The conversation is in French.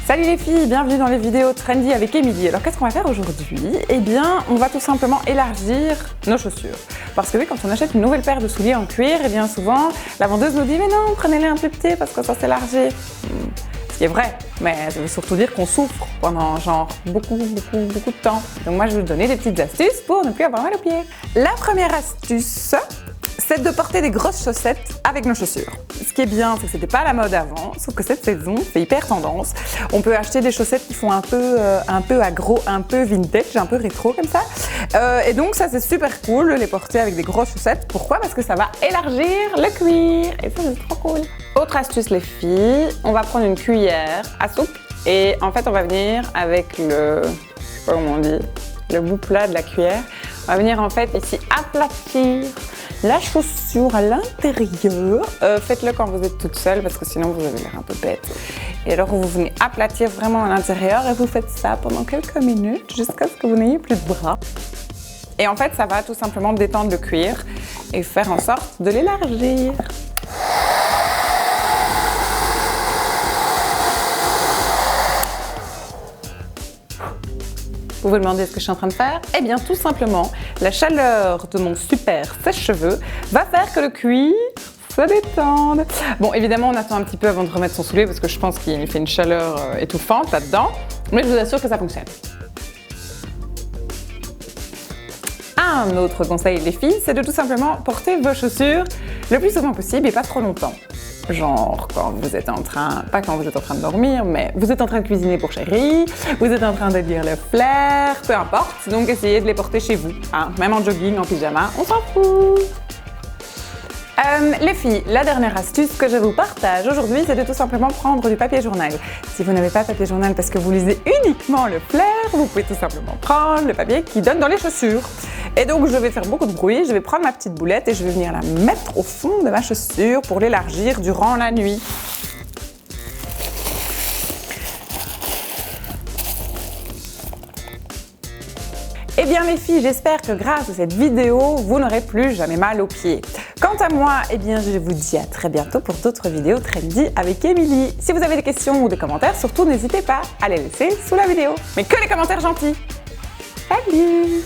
Salut les filles, bienvenue dans les vidéos trendy avec Émilie. Alors qu'est-ce qu'on va faire aujourd'hui? Eh bien, on va tout simplement élargir nos chaussures. Parce que oui, quand on achète une nouvelle paire de souliers en cuir, eh bien souvent, la vendeuse nous dit « Mais non, prenez-les un plus petit parce que ça s'élargit ». Ce qui est vrai, mais ça veut surtout dire qu'on souffre pendant genre beaucoup de temps. Donc moi, je vais vous donner des petites astuces pour ne plus avoir mal aux pieds. La première astuce, c'est de porter des grosses chaussettes avec nos chaussures. Ce qui est bien, c'est que c'était pas la mode avant, sauf que cette saison, c'est hyper tendance. On peut acheter des chaussettes qui font un peu aggro, un peu vintage, un peu rétro comme ça. Et donc ça, c'est super cool de les porter avec des grosses chaussettes. Pourquoi? Parce que ça va élargir le cuir. Et ça, c'est trop cool. Autre astuce, les filles, on va prendre une cuillère à soupe et en fait, on va venir avec le, je sais pas comment on dit, le bout plat de la cuillère. On va venir en fait ici aplatir la chaussure à l'intérieur. Faites-le quand vous êtes toute seule parce que sinon vous avez l'air un peu bête. Et alors vous venez aplatir vraiment à l'intérieur et vous faites ça pendant quelques minutes jusqu'à ce que vous n'ayez plus de bras. Et en fait ça va tout simplement détendre le cuir et faire en sorte de l'élargir. Vous vous demandez ce que je suis en train de faire? Eh bien tout simplement, la chaleur de mon super sèche-cheveux va faire que le cuir se détende. Bon, évidemment, on attend un petit peu avant de remettre son soulier parce que je pense qu'il fait une chaleur étouffante là-dedans, mais je vous assure que ça fonctionne. Un autre conseil, les filles, c'est de tout simplement porter vos chaussures le plus souvent possible et pas trop longtemps. Genre quand vous êtes en train, pas quand vous êtes en train de dormir, mais vous êtes en train de cuisiner pour chérie, vous êtes en train de lire le flair, peu importe, donc essayez de les porter chez vous, hein, même en jogging, en pyjama, on s'en fout. Les filles, la dernière astuce que je vous partage aujourd'hui, c'est de tout simplement prendre du papier journal. Si vous n'avez pas de papier journal parce que vous lisez uniquement le flair, vous pouvez tout simplement prendre le papier qui donne dans les chaussures. Et donc je vais faire beaucoup de bruit, je vais prendre ma petite boulette et je vais venir la mettre au fond de ma chaussure pour l'élargir durant la nuit. Eh bien les filles, j'espère que grâce à cette vidéo, vous n'aurez plus jamais mal aux pieds. Quant à moi, eh bien je vous dis à très bientôt pour d'autres vidéos trendy avec Émilie. Si vous avez des questions ou des commentaires, surtout n'hésitez pas à les laisser sous la vidéo. Mais que les commentaires gentils. Salut!